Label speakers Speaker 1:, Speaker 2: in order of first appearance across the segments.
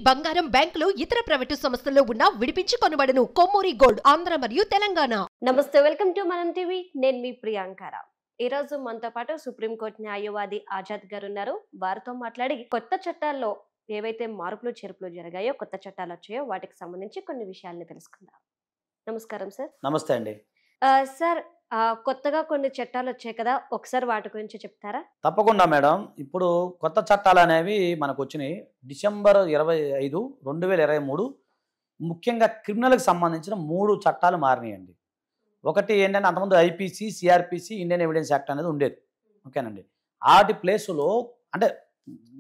Speaker 1: బంగారం బ్యాంకులు ఇతర ప్రైవేటు సంస్థల్లో ఉన్న విడిపించి కొనబడును. కొమ్మూరి గోల్డ్ ఆంధ్ర మరియు తెలంగాణ.
Speaker 2: నమస్తే, వెల్కమ్ టు మనం టీవీ. నేను మీ ప్రియాంకర. ఈ రోజు మనతో పాటు సుప్రీంకోర్టు న్యాయవాది ఆజాద్ గారు ఉన్నారు. వారితో మాట్లాడి కొత్త చట్టాల్లో ఏవైతే మార్పులు చేర్పులు జరిగాయో, కొత్త చట్టాలు వచ్చాయో వాటికి సంబంధించి కొన్ని విషయాల్ని తెలుసుకుందాం. నమస్కారం సార్.
Speaker 3: నమస్తే అండి.
Speaker 2: సార్, కొత్తగా కొన్ని చట్టాలు వచ్చాయి కదా, ఒకసారి వాటి గురించి చెప్తారా?
Speaker 3: తప్పకుండా మేడం. ఇప్పుడు కొత్త చట్టాలు అనేవి మనకు వచ్చినాయి డిసెంబర్ 25, 2023. ముఖ్యంగా క్రిమినల్కి సంబంధించిన 3 చట్టాలు మారినాయండి. ఒకటి ఏంటంటే, అంతకుముందు IPC, CrPC, Indian evidence act అనేది ఉండేది. ఓకేనండి. వాటి ప్లేసులో అంటే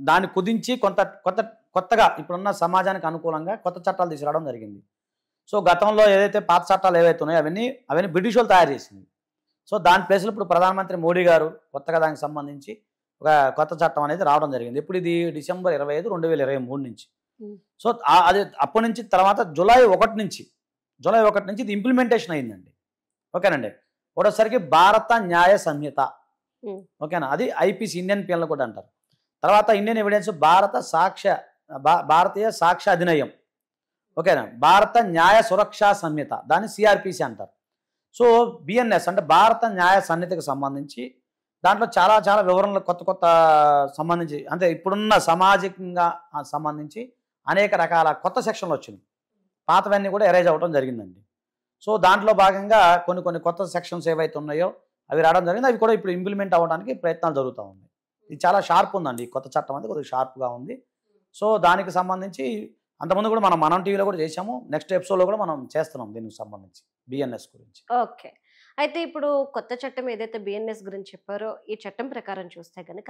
Speaker 3: దాన్ని కుదించి కొత్తగా ఇప్పుడున్న సమాజానికి అనుకూలంగా కొత్త చట్టాలు తీసుకురావడం జరిగింది. సో గతంలో ఏదైతే పాత చట్టాలు ఏవైతే ఉన్నాయో అవన్నీ బ్రిటిష్ వాళ్ళు తయారు చేసింది. సో దాని ప్లేస్లో ఇప్పుడు ప్రధానమంత్రి మోడీ గారు కొత్తగా దానికి సంబంధించి ఒక కొత్త చట్టం అనేది రావడం జరిగింది. ఇప్పుడు ఇది డిసెంబర్ 25, 2023 నుంచి. సో అది అప్పటి నుంచి తర్వాత జూలై 1 నుంచి ఇది ఇంప్లిమెంటేషన్ అయిందండి. ఓకేనండి. ఒకటోసరికి భారత న్యాయ సంహిత, ఓకేనా, అది ఐపీసీ, ఇండియన్ పీనల్ కోడ్ అంటారు. తర్వాత ఇండియన్ ఎవిడెన్స్, భారతీయ సాక్ష్య అధినియం, ఓకేనా, భారత న్యాయ సురక్షా సంహిత, దాన్ని సిఆర్పిసి అంటారు. సో బిఎన్ఎస్ అంటే భారత న్యాయ సన్నిధికి సంబంధించి దాంట్లో చాలా వివరణలు కొత్త సంబంధించి, అంటే ఇప్పుడున్న సామాజికంగా సంబంధించి అనేక రకాల కొత్త సెక్షన్లు వచ్చినాయి. పాతవన్నీ కూడా ఎరేజ్ అవ్వడం జరిగిందండి. సో దాంట్లో భాగంగా కొన్ని కొత్త సెక్షన్స్ ఏవైతే ఉన్నాయో అవి రావడం జరిగింది. అవి కూడా ఇప్పుడు ఇంప్లిమెంట్ అవ్వడానికి ప్రయత్నాలు జరుగుతూ ఉన్నాయి. ఇది చాలా షార్ప్ ఉందండి. ఈ కొత్త చట్టం అనేది కొద్దిగా షార్ప్గా ఉంది. సో దానికి సంబంధించి అంతకుముందు కూడా మనం టీవీలో కూడా చేసాము. నెక్స్ట్ ఎపిసోడ్లో కూడా మనం చేస్తున్నాం దీనికి సంబంధించి బిఎన్ఎస్ గురించి.
Speaker 2: ఓకే. అయితే ఇప్పుడు కొత్త చట్టం ఏదైతే బిఎన్ఎస్ గురించి చెప్పారో, ఈ చట్టం ప్రకారం చూస్తే కనుక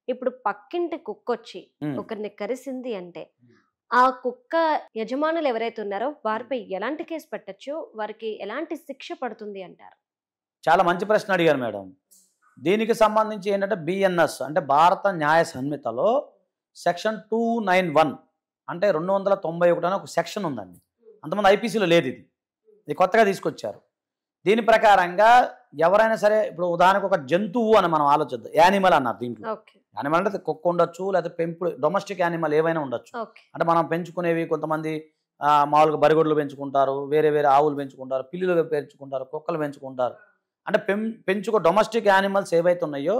Speaker 2: ఇప్పుడు పక్కింటి కుక్క వచ్చి ఒకరిని కరిసింది అంటే ఆ కుక్క యజమానులు ఎవరైతే ఉన్నారో వారిపై ఎలాంటి కేసు పెట్టచ్చు, వారికి ఎలాంటి శిక్ష పడుతుంది అంటారు?
Speaker 3: చాలా మంచి ప్రశ్న అడిగారు మేడం. దీనికి సంబంధించి ఏంటంటే బిఎన్ఎస్ అంటే భారత న్యాయ సంహితలో సెక్షన్ 291 అంటే 291 అనే ఒక సెక్షన్ ఉందండి. అంతమంది ఐపీసీలో లేదు. ఇది కొత్తగా తీసుకొచ్చారు. దీని ప్రకారంగా ఎవరైనా సరే, ఇప్పుడు ఉదాహరణకు ఒక జంతువు అని మనం ఆలోచిద్దాం. యానిమల్ అన్నారు దీంట్లో. యానిమల్ అంటే కుక్క ఉండొచ్చు, లేదా పెంపుడు డొమెస్టిక్ యానిమల్ ఏవైనా ఉండొచ్చు. అంటే మనం పెంచుకునేవి కొంతమంది మామూలుగా బరిగొడ్లు పెంచుకుంటారు, వేరే ఆవులు పెంచుకుంటారు, పిల్లులు పెంచుకుంటారు, కుక్కలు పెంచుకుంటారు. అంటే డొమెస్టిక్ యానిమల్స్ ఏవైతే ఉన్నాయో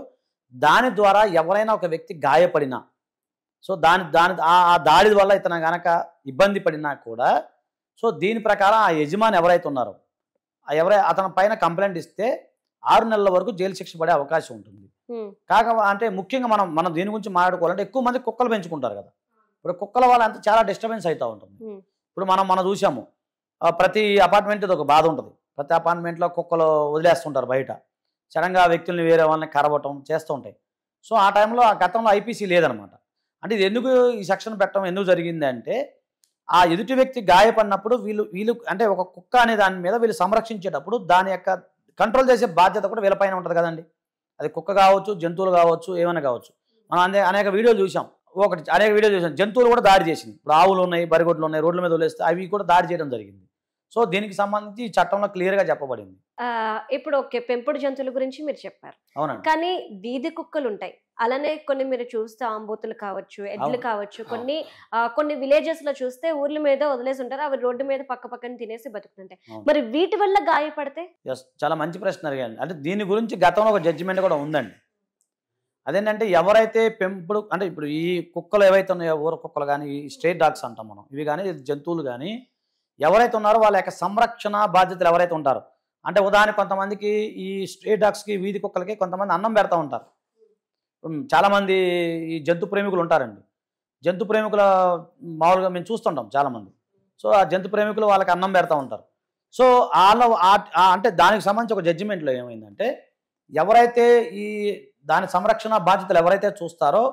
Speaker 3: దాని ద్వారా ఎవరైనా ఒక వ్యక్తి గాయపడినా, సో ఆ దాడి వల్ల ఇతను గనక ఇబ్బంది పడినా కూడా, సో దీని ప్రకారం ఆ యజమాని ఎవరైతే ఉన్నారో అతని పైన కంప్లైంట్ ఇస్తే 6 నెలల వరకు జైలు శిక్ష పడే అవకాశం ఉంటుంది. అంటే ముఖ్యంగా మనం దీని గురించి మాట్లాడుకోవాలంటే, ఎక్కువ మంది కుక్కలు పెంచుకుంటారు కదా. ఇప్పుడు కుక్కల వల్ల అంతా చాలా డిస్టర్బెన్స్ అవుతూ ఉంటుంది. ఇప్పుడు మనం చూసాము, ప్రతి అపార్ట్మెంట్ ఒక బాధ ఉంటుంది. ప్రతి అపార్ట్మెంట్లో కుక్కలు వదిలేస్తుంటారు బయట. సడన్గా వ్యక్తుల్ని వేరే వాళ్ళని కరవటం చేస్తూ ఉంటాయి. సో ఆ టైంలో ఆ గతంలో ఐపీసీ లేదనమాట. అంటే ఇది ఎందుకు ఈ సెక్షన్ పెట్టడం ఎందుకు జరిగింది అంటే, ఆ ఎదుటి వ్యక్తి గాయపడినప్పుడు వీళ్ళు అంటే ఒక కుక్క అనే దాని మీద వీళ్ళు సంరక్షించేటప్పుడు దాని యొక్క కంట్రోల్ చేసే బాధ్యత కూడా వీళ్ళపైన ఉంటుంది కదండి. అది కుక్క కావచ్చు, జంతువులు కావచ్చు, ఏమైనా కావచ్చు. మనం అనేక వీడియోలు చూసాం. జంతువులు కూడా దాడి చేసినాయి. ఇప్పుడు ఆవులు ఉన్నాయి, బరిగొడ్లు ఉన్నాయి, రోడ్ల మీద వదిలేస్తే అవి కూడా దాడి చేయడం జరిగింది. సో దీనికి సంబంధించి ఈ చట్టంలో క్లియర్గా చెప్పబడింది.
Speaker 2: ఇప్పుడు ఓకే, పెంపుడు జంతువుల గురించి మీరు చెప్పారు.
Speaker 3: అవునండి.
Speaker 2: కానీ వీధి కుక్కలు ఉంటాయి. అలానే కొన్ని మీరు చూస్తే ఆంబోతులు కావచ్చు, ఎడ్లు కావచ్చు, కొన్ని విలేజెస్ లో చూస్తే ఊర్ల మీద వదిలేసి ఉంటారు. అవి రోడ్డు మీద పక్కన తినేసి బతుకుతుంటాయి. మరి వీటి వల్ల గాయపడితే?
Speaker 3: చాలా మంచి ప్రశ్న అడిగాను. అంటే దీని గురించి గతంలో ఒక జడ్జిమెంట్ కూడా ఉందండి. అదేంటంటే, ఎవరైతే పెంపుడు అంటే ఇప్పుడు ఈ కుక్కలు ఏవైతే ఉన్నాయో, ఊర కుక్కలు కానీ, ఈ స్ట్రీట్ డాగ్స్ అంటాం మనం, ఇవి కానీ జంతువులు కానీ ఎవరైతే ఉన్నారో వాళ్ళ యొక్క సంరక్షణ బాధ్యతలు ఎవరైతే ఉంటారో, అంటే ఉదాహరణ కొంతమందికి ఈ స్ట్రీట్ డాగ్స్కి, వీధి కుక్కలకి కొంతమంది అన్నం పెడతా ఉంటారు. చాలామంది ఈ జంతు ప్రేమికులు ఉంటారండి. జంతు ప్రేమికుల మామూలుగా మేము చూస్తుంటాం చాలామంది. సో ఆ జంతు ప్రేమికులు వాళ్ళకి అన్నం పెడతా ఉంటారు. సో అంటే దానికి సంబంధించి ఒక జడ్జిమెంట్లో ఏమైందంటే, ఎవరైతే ఈ దాని సంరక్షణ బాధ్యతలు ఎవరైతే చూస్తారో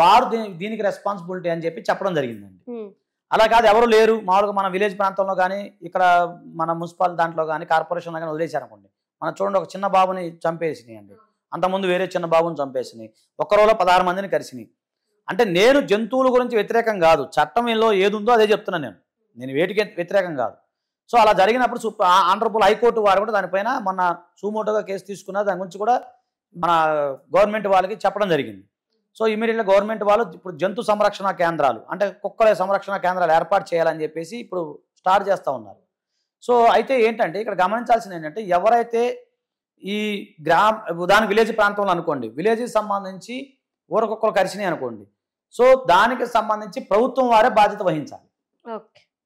Speaker 3: వారు దీనికి రెస్పాన్సిబిలిటీ అని చెప్పడం జరిగిందండి. అలా కాదు, ఎవరు లేరు, మామూలుగా మన విలేజ్ ప్రాంతంలో కానీ, ఇక్కడ మన మున్సిపల్ దాంట్లో కానీ, కార్పొరేషన్లో కానీ వదిలేశారనుకోండి. మనం చూడండి, ఒక చిన్న బాబుని చంపేసినాయి అండి. అంతకుముందు వేరే చిన్న బాబుని చంపేసినాయి. ఒక్క రోజులో 16 మందిని కరిసినాయి. అంటే నేను జంతువుల గురించి వ్యతిరేకం కాదు, చట్టంలో ఏది ఉందో అదే చెప్తున్నాను. నేను వేటికి వ్యతిరేకం కాదు. సో అలా జరిగినప్పుడు ఆనరబుల్ హైకోర్టు వారు కూడా దానిపైన మొన్న సుమోటోగా కేసు తీసుకున్నారు. దాని గురించి కూడా మన గవర్నమెంట్ వాళ్ళకి చెప్పడం జరిగింది. సో ఇమీడియట్గా గవర్నమెంట్ వాళ్ళు ఇప్పుడు జంతు సంరక్షణ కేంద్రాలు అంటే కుక్కల సంరక్షణ కేంద్రాలు ఏర్పాటు చేయాలని చెప్పేసి ఇప్పుడు స్టార్ట్ చేస్తూ ఉన్నారు. సో అయితే ఏంటంటే ఇక్కడ గమనించాల్సింది ఏంటంటే ఎవరైతే ఈ ఉదాహరణ విలేజ్ ప్రాంతంలో అనుకోండి, విలేజ్కి సంబంధించి ఊర కుక్కలు కరిచినాయి అనుకోండి, సో దానికి సంబంధించి ప్రభుత్వం వారే బాధ్యత వహించాలి.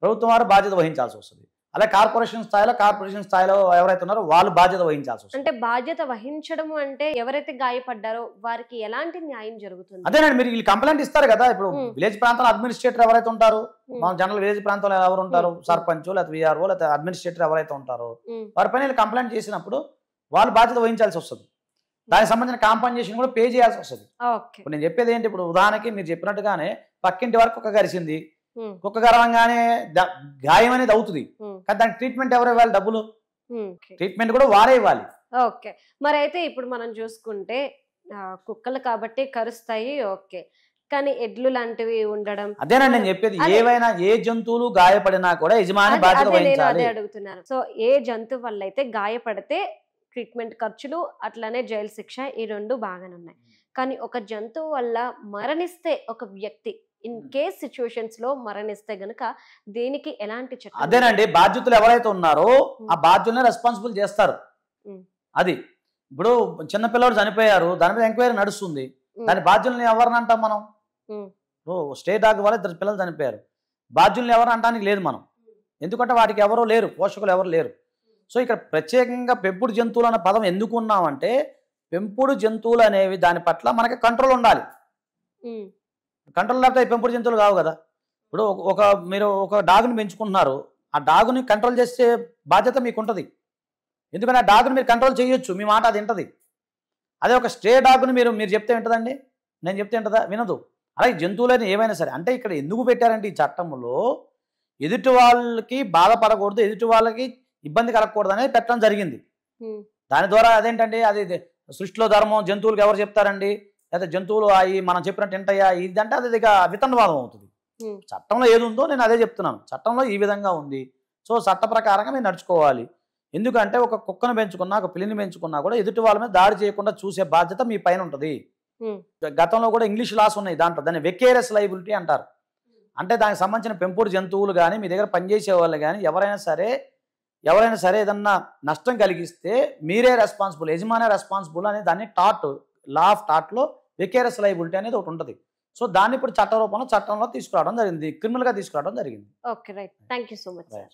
Speaker 3: ప్రభుత్వం వారు బాధ్యత వహించాల్సి వస్తుంది. అలాగే కార్పొరేషన్ స్థాయిలో ఎవరైతే ఉన్నారో వాళ్ళు బాధ్యత వహించాల్సి వస్తుంది.
Speaker 2: అంటే బాధ్యత వహించడం అంటే ఎవరైతే గాయపడ్డారో వారికి ఎలాంటి న్యాయం జరుగుతుంది?
Speaker 3: అదేనండి, మీరు వీళ్ళు కంప్లైంట్ ఇస్తారు కదా. ఇప్పుడు విలేజ్ ప్రాంతంలో అడ్మినిస్ట్రేటర్ ఎవరైతే ఉంటారో, మన జనరల్ విలేజ్ ప్రాంతంలో ఎవరు ఉంటారు, సర్పంచ్ లేకపోతే విఆర్ఓ లేకపోతే అడ్మినిస్ట్రేటర్ ఎవరైతే ఉంటారో వారిపైన కంప్లైంట్ చేసినప్పుడు వాళ్ళు బాధ్యత వహించాల్సి వస్తుంది. దానికి సంబంధించిన కాంపన్సేషన్ కూడా పే చేయాల్సి వస్తుంది. ఇప్పుడు నేను చెప్పేది ఏంటి, ఇప్పుడు ఉదాహరణకి మీరు చెప్పినట్టుగానే పక్కింటి వరకు కుక్క కరిసింది, కుక్క గర్వంగానే గాయం అనేది అవుతుంది, కానీ దానికి ట్రీట్మెంట్ ఎవరు ఇవ్వాలి? డబ్బులు ట్రీట్మెంట్ కూడా వారే ఇవ్వాలి.
Speaker 2: ఓకే, మరి అయితే ఇప్పుడు మనం చూసుకుంటే కుక్కలు కాబట్టి కరుస్తాయి, ఓకే, కానీ ఎడ్లు లాంటివి ఉండడం.
Speaker 3: అదేనండి నేను చెప్పేది, ఏవైనా ఏ జంతువులు గాయపడినా కూడా యజమాని బాధ్యత వహించాలి.
Speaker 2: అదే అడుగుతున్నాను. సో ఏ జంతువు వల్ల అయితే గాయపడితే ట్రీట్మెంట్ ఖర్చులు అట్లానే జైలు శిక్ష ఈ రెండు బాగానే ఉన్నాయి, కానీ ఒక జంతువు వల్ల మరణిస్తే ఒక వ్యక్తి ఇన్ కేస్ సిచ్యువేషన్స్ లో మరణిస్తే గనుక దేనికి ఎలాంటి చట్టం?
Speaker 3: అదేనండి, బాధ్యతలు ఎవరైతే ఉన్నారో ఆ బాధ్యులనే రెస్పాన్సిబుల్ చేస్తారు. అది ఇప్పుడు చిన్నపిల్లడు చనిపోయారు, దాని మీద ఎంక్వైరీ నడుస్తుంది, దాని బాధ్యుల్ని ఎవరిని అంటాం మనం? స్టేట్ డాగ్ వల్ల 2 పిల్లలు చనిపోయారు, బాధ్యుల్ని ఎవరు అంటానికి లేదు మనం, ఎందుకంటే వాటికి ఎవరో లేరు, పోషకులు ఎవరు లేరు. సో ఇక్కడ ప్రత్యేకంగా పెంపుడు జంతువులు అన్న పదం ఎందుకు ఉన్నామంటే పెంపుడు జంతువులు అనేవి దాని పట్ల మనకి కంట్రోల్ ఉండాలి. కంట్రోల్ లేకపోతే పెంపుడు జంతువులు కావు కదా. ఇప్పుడు మీరు ఒక డాగ్ని పెంచుకుంటున్నారు, ఆ డాగ్ని కంట్రోల్ చేసే బాధ్యత మీకు ఉంటుంది, ఎందుకంటే ఆ డాగ్ని మీరు కంట్రోల్ చేయొచ్చు, మీ మాట అది వింటది. అదే ఒక స్ట్రే డాగ్ని మీరు చెప్తే వింటదండి, నేను చెప్తే వింటదా? వినదు. అలాగే జంతువులని ఏమైనా సరే, అంటే ఇక్కడ ఎందుకు పెట్టారంటే ఈ చట్టంలో ఎదుటి వాళ్ళకి బాధపడకూడదు, ఎదుటి వాళ్ళకి ఇబ్బంది కలగకూడదు అనేది పెట్టడం జరిగింది. దాని ద్వారా అదేంటండి, అది సృష్టిలో ధర్మం జంతువులకు ఎవరు చెప్తారండి, లేదా జంతువులు అవి మనం చెప్పినట్టు వింటాయా, ఇదంటే అది ఇక వితండవాదం అవుతుంది. చట్టంలో ఏది ఉందో నేను అదే చెప్తున్నాను, చట్టంలో ఈ విధంగా ఉంది, సో చట్ట ప్రకారంగా మీరు నడుచుకోవాలి. ఎందుకంటే ఒక కుక్కను పెంచుకున్నా ఒక పిల్లిని పెంచుకున్నా కూడా ఎదుటి వాళ్ళ మీద దాడి చేయకుండా చూసే బాధ్యత మీ పైన ఉంటుంది. గతంలో కూడా ఇంగ్లీష్ లాస్ ఉన్నాయి, దాంట్లో దాన్ని వెకేరియస్ లయబిలిటీ అంటారు. అంటే దానికి సంబంధించిన పెంపుడు జంతువులు కానీ మీ దగ్గర పనిచేసే వాళ్ళు కానీ ఎవరైనా సరే ఏదన్నా నష్టం కలిగిస్తే మీరే రెస్పాన్సిబుల్, యజమానే రెస్పాన్సిబుల్ అనే దాన్ని లా ఆఫ్ టాట్లో వెకేరియస్ లయబిలిటీ అనేది ఒకటి ఉంటుంది. సో దాన్ని ఇప్పుడు చట్టంలో తీసుకురావడం జరిగింది, క్రిమినల్గా తీసుకురావడం జరిగింది.
Speaker 2: Okay, right, thank you so much sir.